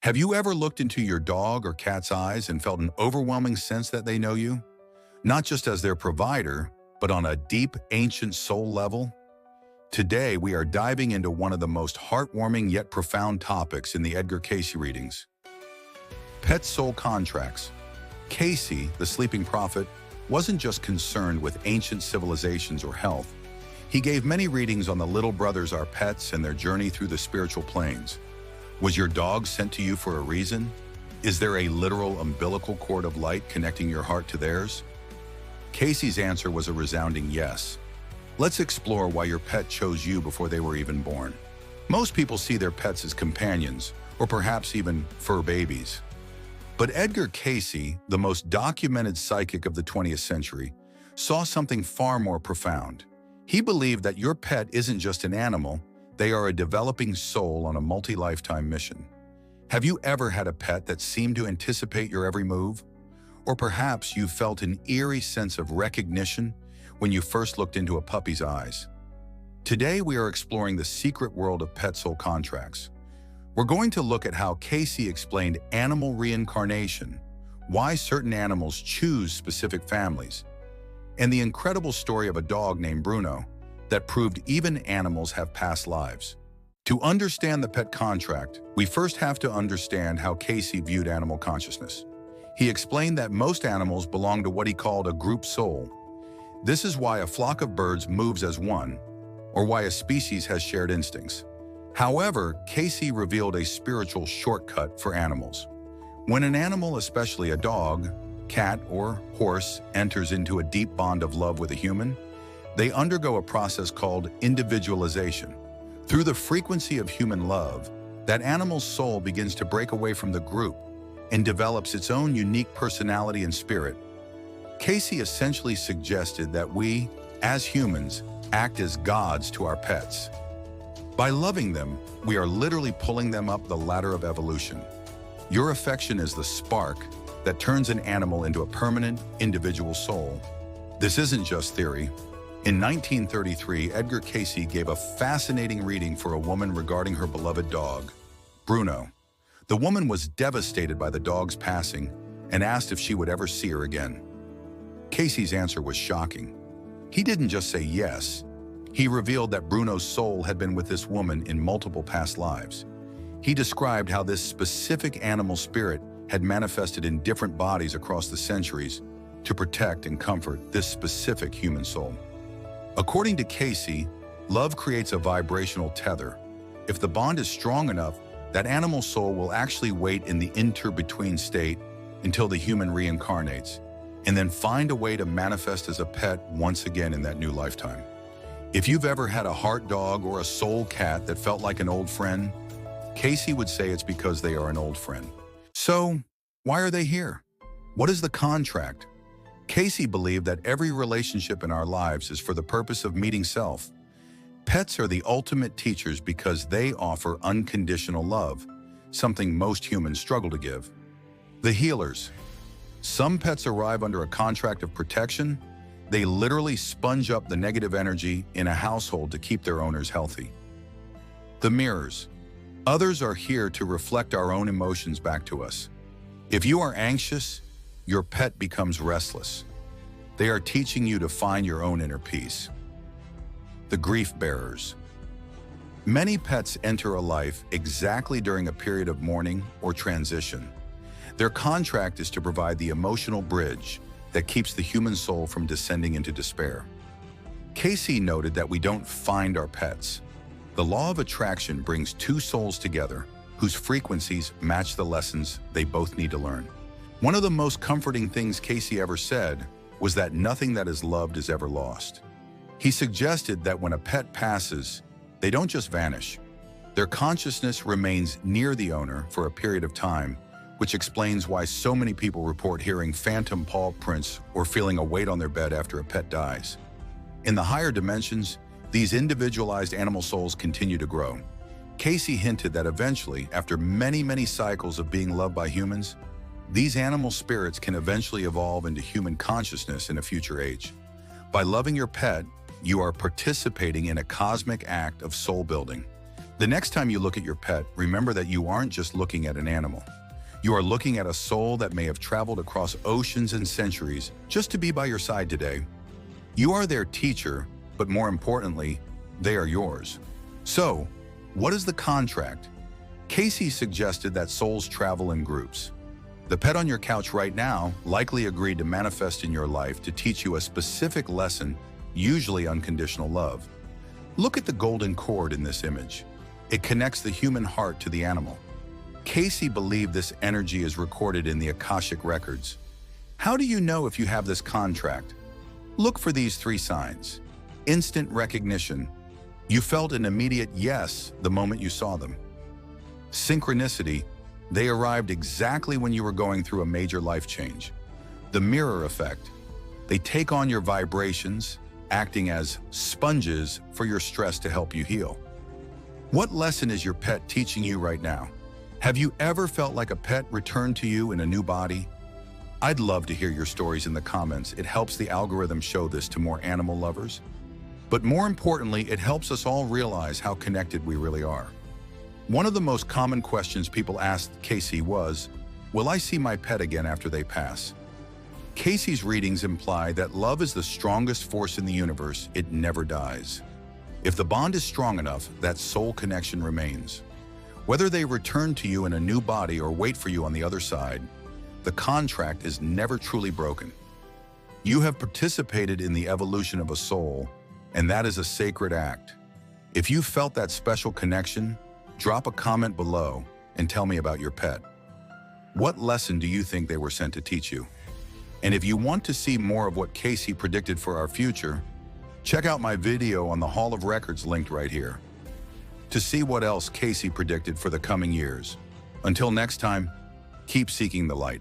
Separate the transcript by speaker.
Speaker 1: Have you ever looked into your dog or cat's eyes and felt an overwhelming sense that they know you? Not just as their provider, but on a deep, ancient soul level? Today, we are diving into one of the most heartwarming yet profound topics in the Edgar Cayce readings: pet soul contracts. Cayce, the sleeping prophet, wasn't just concerned with ancient civilizations or health. He gave many readings on the little brothers, our pets, and their journey through the spiritual planes. Was your dog sent to you for a reason? Is there a literal umbilical cord of light connecting your heart to theirs? Cayce's answer was a resounding yes. Let's explore why your pet chose you before they were even born. Most people see their pets as companions, or perhaps even fur babies. But Edgar Cayce, the most documented psychic of the 20th century, saw something far more profound. He believed that your pet isn't just an animal, they are a developing soul on a multi-lifetime mission. Have you ever had a pet that seemed to anticipate your every move? Or perhaps you felt an eerie sense of recognition when you first looked into a puppy's eyes. Today, we are exploring the secret world of pet soul contracts. We're going to look at how Cayce explained animal reincarnation, why certain animals choose specific families, and the incredible story of a dog named Bruno that proved even animals have past lives. To understand the pet contract, we first have to understand how Cayce viewed animal consciousness. He explained that most animals belong to what he called a group soul. This is why a flock of birds moves as one, or why a species has shared instincts. However, Cayce revealed a spiritual shortcut for animals. When an animal, especially a dog, cat, or horse, enters into a deep bond of love with a human, they undergo a process called individualization. Through the frequency of human love, that animal's soul begins to break away from the group and develops its own unique personality and spirit. Cayce essentially suggested that we, as humans, act as gods to our pets. By loving them, we are literally pulling them up the ladder of evolution. Your affection is the spark that turns an animal into a permanent, individual soul. This isn't just theory. In 1933, Edgar Cayce gave a fascinating reading for a woman regarding her beloved dog, Bruno. The woman was devastated by the dog's passing and asked if she would ever see her again. Cayce's answer was shocking. He didn't just say yes. He revealed that Bruno's soul had been with this woman in multiple past lives. He described how this specific animal spirit had manifested in different bodies across the centuries to protect and comfort this specific human soul. According to Cayce, love creates a vibrational tether. If the bond is strong enough, that animal soul will actually wait in the inter-between state until the human reincarnates, and then find a way to manifest as a pet once again in that new lifetime. If you've ever had a heart dog or a soul cat that felt like an old friend, Cayce would say it's because they are an old friend. So, why are they here? What is the contract? Cayce believed that every relationship in our lives is for the purpose of meeting self. Pets are the ultimate teachers because they offer unconditional love, something most humans struggle to give. The healers. Some pets arrive under a contract of protection. They literally sponge up the negative energy in a household to keep their owners healthy. The mirrors. Others are here to reflect our own emotions back to us. If you are anxious, your pet becomes restless. They are teaching you to find your own inner peace. The grief bearers. Many pets enter a life exactly during a period of mourning or transition. Their contract is to provide the emotional bridge that keeps the human soul from descending into despair. Cayce noted that we don't find our pets. The law of attraction brings two souls together whose frequencies match the lessons they both need to learn. One of the most comforting things Cayce ever said was that nothing that is loved is ever lost. He suggested that when a pet passes, they don't just vanish. Their consciousness remains near the owner for a period of time, which explains why so many people report hearing phantom paw prints or feeling a weight on their bed after a pet dies. In the higher dimensions, these individualized animal souls continue to grow. Cayce hinted that eventually, after many cycles of being loved by humans, these animal spirits can eventually evolve into human consciousness in a future age. By loving your pet, you are participating in a cosmic act of soul building. The next time you look at your pet, remember that you aren't just looking at an animal. You are looking at a soul that may have traveled across oceans and centuries just to be by your side today. You are their teacher, but more importantly, they are yours. So, what is the contract? Cayce suggested that souls travel in groups. The pet on your couch right now likely agreed to manifest in your life to teach you a specific lesson, usually unconditional love. Look at the golden cord in this image. It connects the human heart to the animal. Cayce believed this energy is recorded in the Akashic records. How do you know if you have this contract? Look for these 3 signs. Instant recognition. You felt an immediate yes the moment you saw them. Synchronicity. They arrived exactly when you were going through a major life change. The mirror effect. They take on your vibrations, acting as sponges for your stress to help you heal. What lesson is your pet teaching you right now? Have you ever felt like a pet returned to you in a new body? I'd love to hear your stories in the comments. It helps the algorithm show this to more animal lovers. But more importantly, it helps us all realize how connected we really are. One of the most common questions people asked Cayce was, will I see my pet again after they pass? Cayce's readings imply that love is the strongest force in the universe. It never dies. If the bond is strong enough, that soul connection remains. Whether they return to you in a new body or wait for you on the other side, the contract is never truly broken. You have participated in the evolution of a soul, and that is a sacred act. If you felt that special connection, drop a comment below and tell me about your pet. What lesson do you think they were sent to teach you? And if you want to see more of what Cayce predicted for our future, check out my video on the Hall of Records linked right here to see what else Cayce predicted for the coming years. Until next time, keep seeking the light.